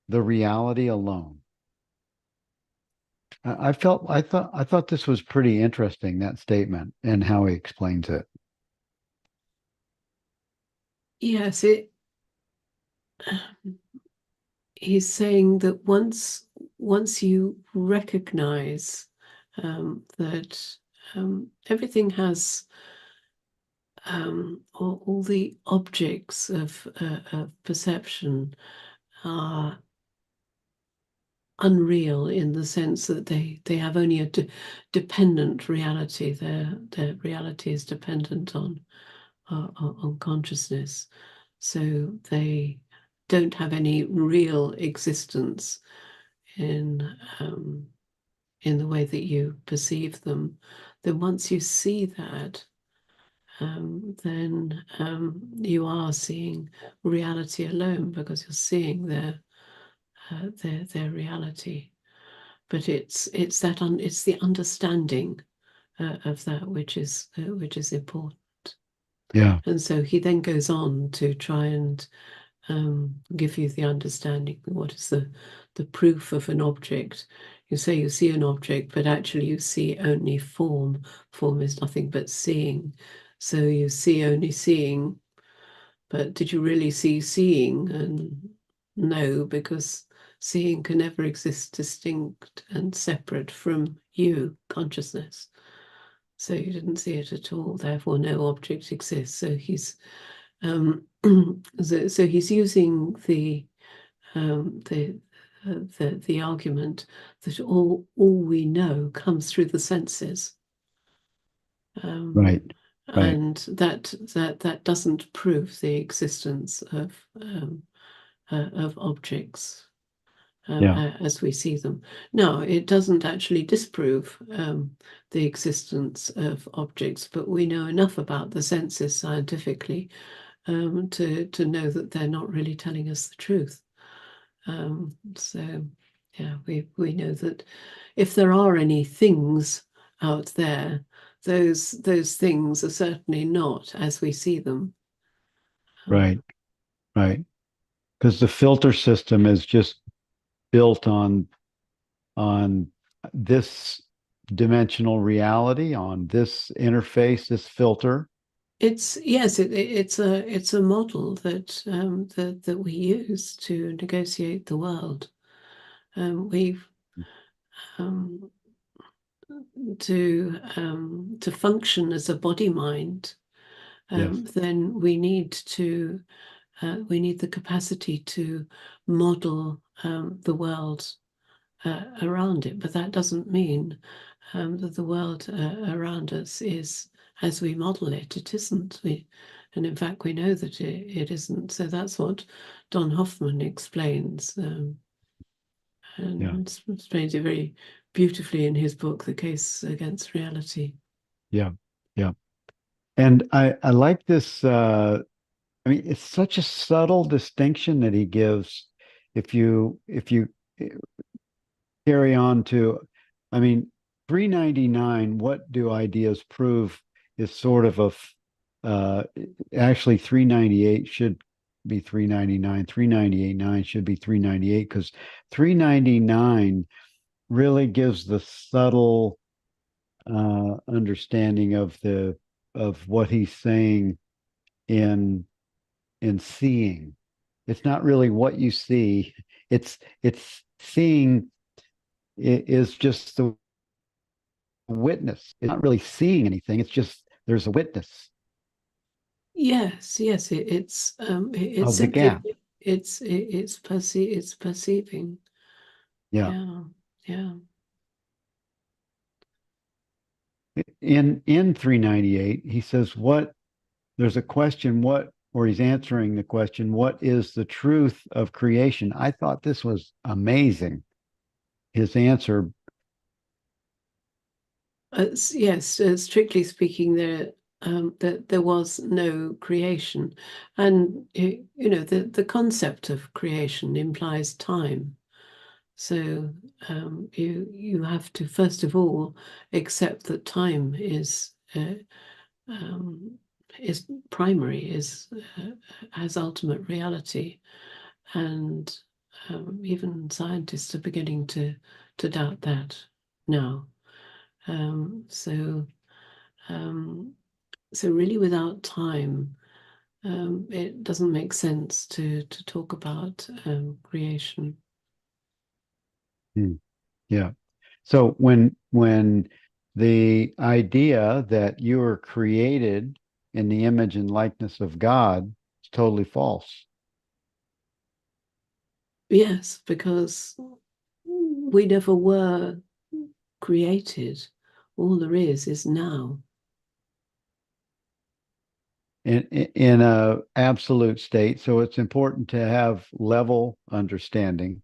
the reality alone. I thought this was pretty interesting, that statement, and how he explains it. Yes, he's saying that once you recognize that everything has all the objects of perception are unreal in the sense that they have only a dependent reality. Their reality is dependent on consciousness, so they don't have any real existence in the way that you perceive them. Then once you see that, then you are seeing reality alone, because you're seeing their reality. But it's the understanding of that which is important. Yeah. And so he then goes on to try and give you the understanding. What is the proof of an object? You say you see an object, but actually you see only form. Form is nothing but seeing. So you see only seeing, but did you really see seeing? And no, because seeing can never exist distinct and separate from you, consciousness. So you didn't see it at all. Therefore, no object exists. So he's so he's using the argument that all we know comes through the senses. Right. Right. And that doesn't prove the existence of objects as we see them. Now, it doesn't actually disprove the existence of objects, but we know enough about the senses scientifically to know that they're not really telling us the truth. So, yeah, we know that if there are any things out there, those things are certainly not as we see them. Right. Right. Because the filter system is just built on this dimensional reality, on this interface, this filter. It's it's a model that we use to negotiate the world. We've um, to function as a body mind. Yes. Then we need the capacity to model the world around it. But that doesn't mean that the world around us is as we model it. It isn't. And in fact, we know that it isn't. So that's what Don Hoffman explains, Yeah. and explains it very beautifully in his book, The Case Against Reality. Yeah. Yeah. And I like this. I mean, it's such a subtle distinction that he gives. If you carry on to, I mean, 399, what do ideas prove is sort of actually 398 should be 399, 398.9 should be 398, because 399 really gives the subtle understanding of what he's saying in seeing. It's not really what you see. It's seeing is just the witness. It's not really seeing anything. It's just there's a witness Yes, it's of the simply gap. it's perceiving. Yeah. Yeah, yeah. In 398, he says what there's a question, what, or he's answering the question, what is the truth of creation? I thought this was amazing. His answer, Yes, strictly speaking, that there was no creation, and the concept of creation implies time. So you have to first of all accept that time um, is primary, has ultimate reality, and even scientists are beginning to doubt that now. So really, without time, it doesn't make sense to talk about creation. yeah. So when the idea that you are created in the image and likeness of God is totally false. Yes, because we never were created. All there is now. In a absolute state. So it's important to have level understanding.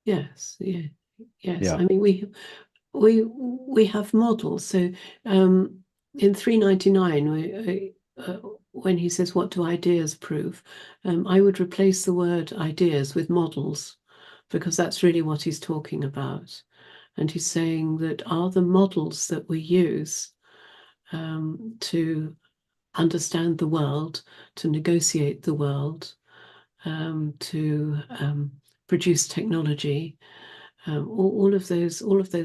Yes, yeah, yes. Yeah. I mean, we have models. So in 399, when he says, "What do ideas prove?" I would replace the word ideas with models, because that's really what he's talking about. And he's saying that are the models that we use to understand the world, to negotiate the world, to produce technology, all of those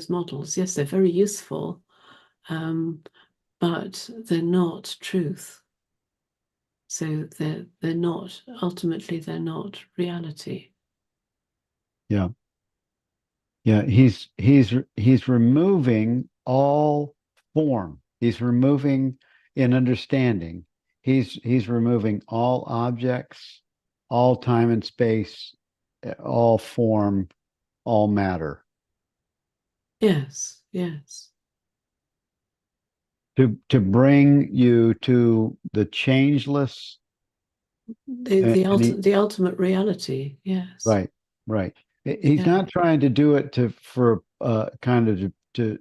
models. Yes, they're very useful, but they're not truth. So they're not, ultimately they're not reality. Yeah. Yeah. He's removing all form. He's removing in understanding. He's removing all objects, all time and space, all form, all matter. Yes, yes. To bring you to the changeless The and he, the ultimate reality. Yes. right, right. He's Yeah. not trying to do it to for kind of to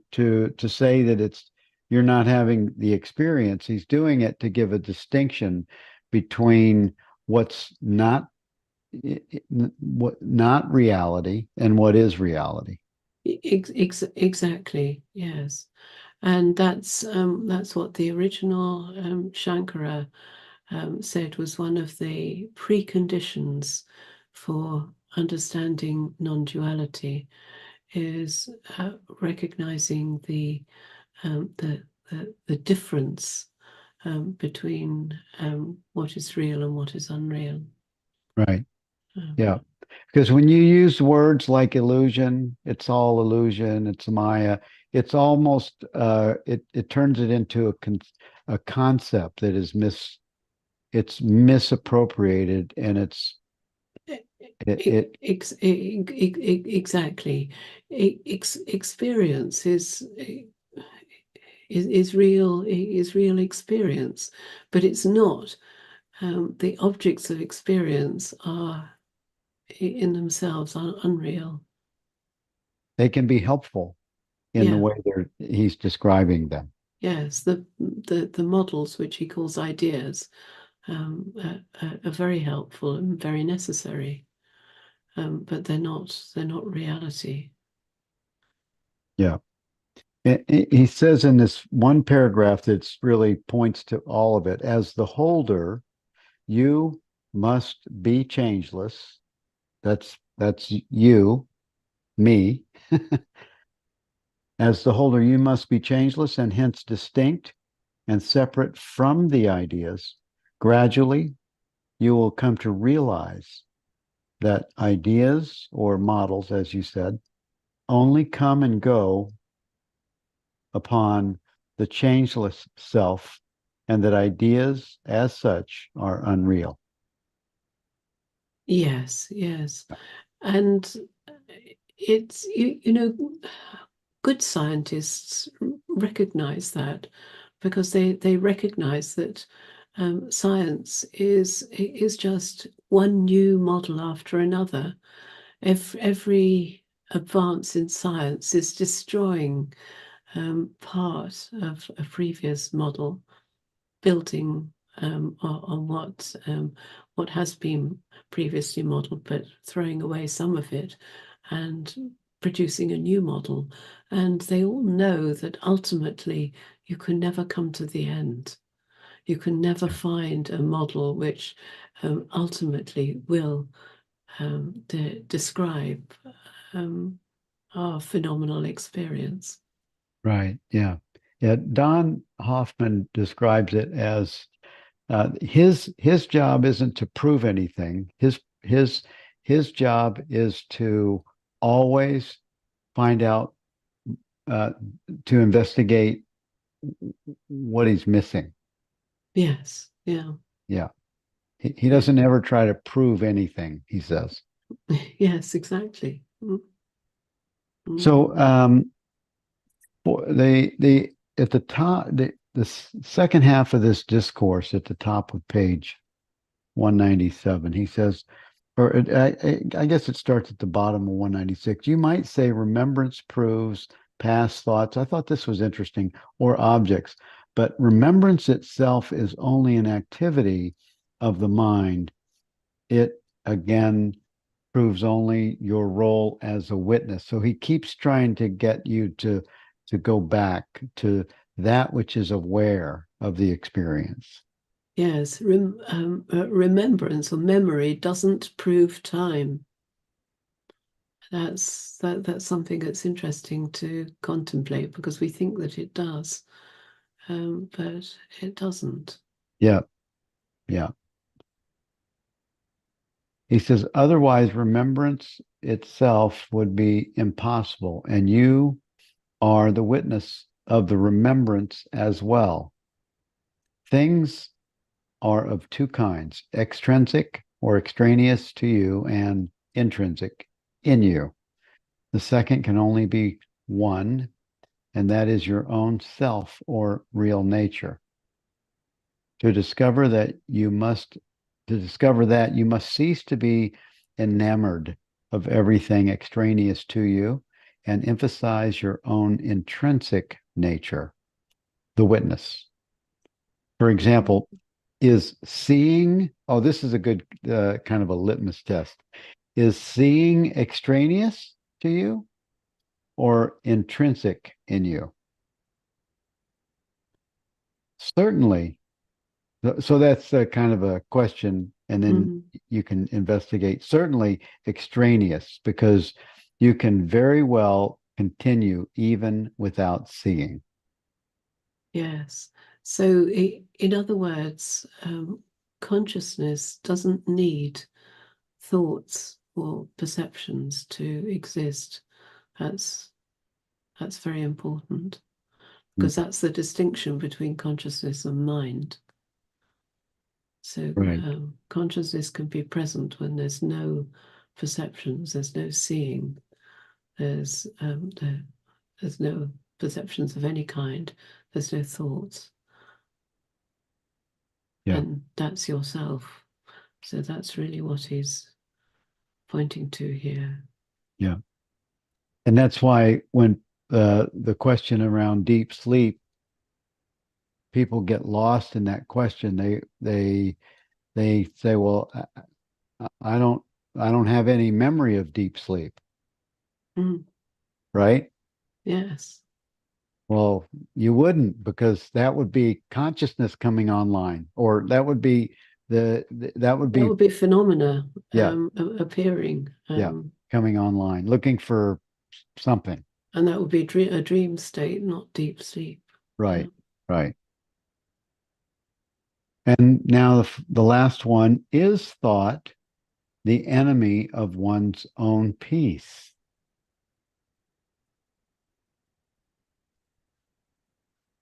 say that it's you're not having the experience. He's doing it to give a distinction between what's not what not reality and what is reality. Exactly. Yes. And that's what the original Shankara said was one of the preconditions for understanding non-duality, is recognizing the difference between what is real and what is unreal. Right. Um, Yeah. Because when you use words like illusion, it's all illusion, it's Maya, it's almost it turns it into a concept that is it's misappropriated and it exactly. Experience is real experience, but it's not. The objects of experience are in themselves unreal. they can be helpful in the Yeah. way he's describing them. Yes. The models, which he calls ideas, are very helpful and very necessary, but they're not reality. Yeah. He says in this one paragraph that really points to all of it, as the holder, you must be changeless. That's you, me. As the holder, you must be changeless and hence distinct and separate from the ideas. Gradually, you will come to realize that ideas or models, as you said, only come and go upon the changeless self, and that ideas as such are unreal. Yes, yes. And it's good scientists recognize that, because they recognize that science is just one new model after another. Every advance in science is destroying part of a previous model, building on what has been previously modeled, but throwing away some of it and producing a new model. And they all know that ultimately you can never come to the end. You can never find a model which ultimately will describe our phenomenal experience. Right. Yeah. Yeah. Don Hoffman describes it as his job isn't to prove anything. His job is to always find out, uh, to investigate what he's missing. Yes. Yeah. Yeah. He doesn't ever try to prove anything, he says. Yes, exactly. Mm. So they at the top, the second half of this discourse at the top of page 197, he says, or I guess it starts at the bottom of 196. You might say remembrance proves past thoughts. I thought this was interesting, or objects, but remembrance itself is only an activity of the mind. It again proves only your role as a witness. So he keeps trying to get you to go back to that which is aware of the experience. Yes. Remembrance or memory doesn't prove time. That's something that's interesting to contemplate, because we think that it does, but it doesn't. Yeah, yeah. He says, otherwise, remembrance itself would be impossible, and you are the witness of the remembrance as well. Things are of two kinds: extrinsic or extraneous to you, and intrinsic in you. The second can only be one, and that is your own self or real nature. To discover that, you must cease to be enamored of everything extraneous to you and emphasize your own intrinsic nature, the witness. For example, is seeing, oh, this is a good kind of a litmus test. Is seeing extraneous to you or intrinsic in you? Certainly. So that's a kind of a question, and then you can investigate. Certainly extraneous, because you can very well continue even without seeing. Yes. So, in other words, consciousness doesn't need thoughts or perceptions to exist. That's very important, because that's the distinction between consciousness and mind. So Right. consciousness can be present when there's no perceptions, there's no seeing, there's no perceptions of any kind, there's no thoughts. Yeah. And that's yourself. So that's really what he's pointing to here. Yeah. And that's why when the question around deep sleep, people get lost in that question. They say, well, I don't have any memory of deep sleep, right? Yes. Well, you wouldn't, because that would be consciousness coming online, or that would be that would be phenomena yeah, appearing. yeah, coming online, looking for something. And that would be a dream state, not deep sleep. Right, right. And now the last one: is thought the enemy of one's own peace?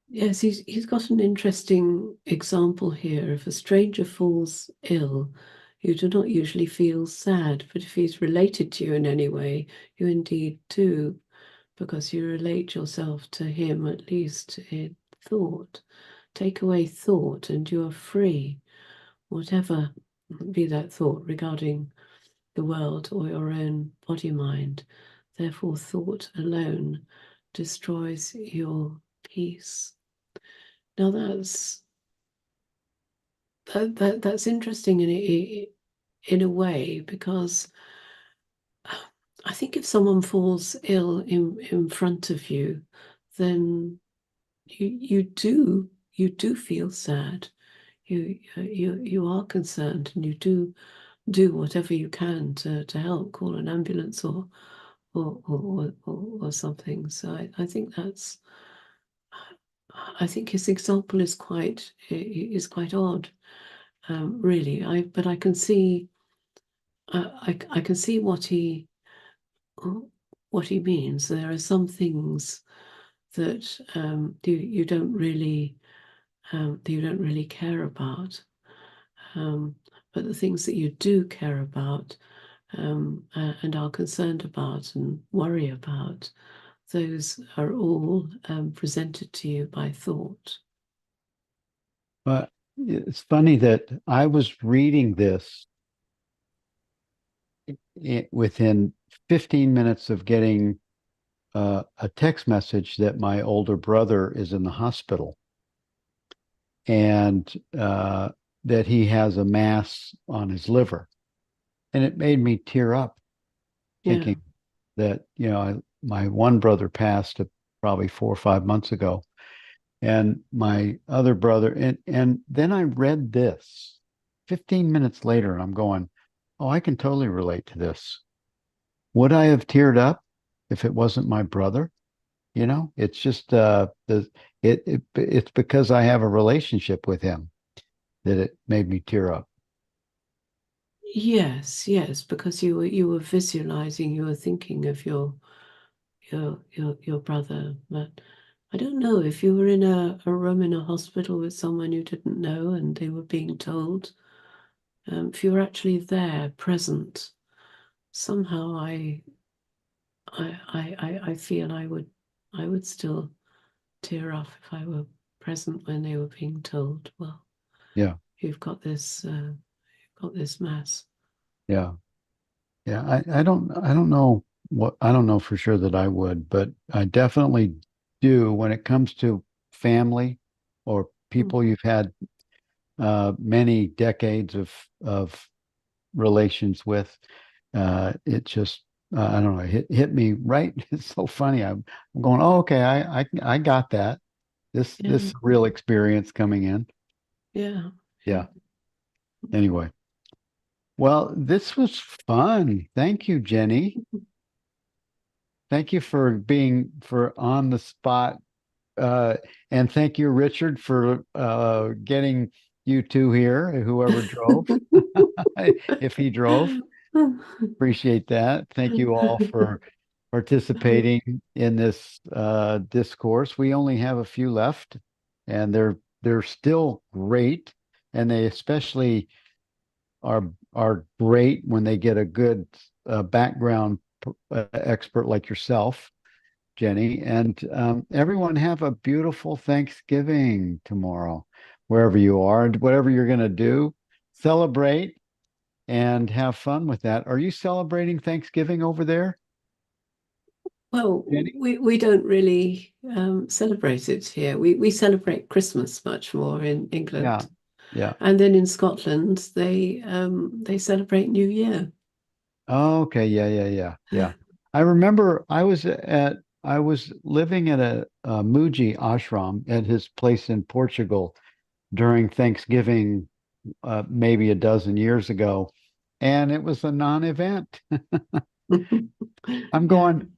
Yes, he's got an interesting example here. If a stranger falls ill, you do not usually feel sad, but if he's related to you in any way, you indeed do, because you relate yourself to him, at least in thought. Take away thought and you are free, whatever be that thought regarding the world or your own body-mind. Therefore, thought alone destroys your peace. Now that's interesting in a way, because I think if someone falls ill in front of you, then you do feel sad. You are concerned, and you do whatever you can to help, call an ambulance or something. So I think I think his example is quite odd, really. But I can see I can see what he means. There are some things that you don't really that you don't really care about. But the things that you do care about and are concerned about and worry about, those are all presented to you by thought. But it's funny that I was reading this within 15 minutes of getting a text message that my older brother is in the hospital and that he has a mass on his liver. And it made me tear up thinking that, my one brother passed probably 4 or 5 months ago. And my other brother, and then I read this 15 minutes later, and I'm going, oh, I can totally relate to this. Would I have teared up if it wasn't my brother? It's just it's because I have a relationship with him that it made me tear up. Yes, because you were visualizing, you were thinking of your brother. But I don't know if you were in a room in a hospital with someone you didn't know and they were being told. If you were actually there, present, somehow I feel I would still tear up if I were present when they were being told, well, Yeah, you've got this mass. yeah, yeah. I don't know I don't know for sure that I would, but I definitely do when it comes to family or Mm. people you've had many decades of relations with. It just I don't know, hit me right. It's so funny. I'm going, oh, okay, I got that. Yeah, This real experience coming in. yeah, yeah. Yeah. Anyway, well, this was fun. Thank you, Jenny. Thank you for on the spot. Uh, and thank you, Richard, for getting you two here, whoever drove, if he drove. Appreciate that. Thank you all for participating in this discourse. We only have a few left, and they're still great, and they especially are great when they get a good background expert like yourself, Jenny. And everyone have a beautiful Thanksgiving tomorrow, wherever you are, and whatever you're going to do, celebrate and have fun with that. Are you celebrating Thanksgiving over there, Well, Jenny? we don't really celebrate it here. We celebrate Christmas much more in Yeah, England, yeah. and then in Scotland they celebrate New Year. Oh, okay, yeah, yeah, yeah, yeah. I remember I was living at a Muji ashram at his place in Portugal during Thanksgiving, maybe a dozen years ago, and it was a non-event. I'm Yeah. going,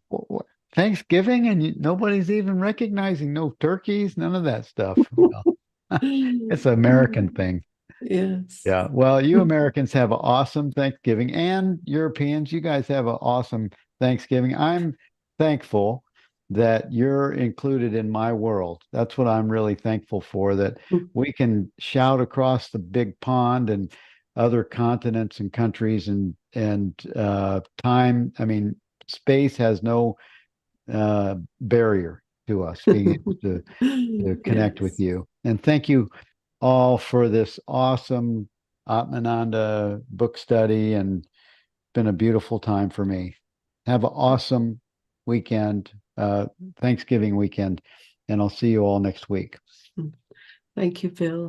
Thanksgiving, and nobody's even recognizing no turkeys, none of that stuff. It's an American thing. Yes. Yeah. Well, you Americans have an awesome Thanksgiving, and Europeans, you guys have an awesome Thanksgiving. I'm thankful that you're included in my world. That's what I'm really thankful for, that we can shout across the big pond and other continents and countries and time. I mean, space has no barrier to us being able to connect with Yes. you. And thank you all for this awesome Atmananda book study, and been a beautiful time for me. Have an awesome weekend, Thanksgiving weekend, and I'll see you all next week. Thank you, Bill.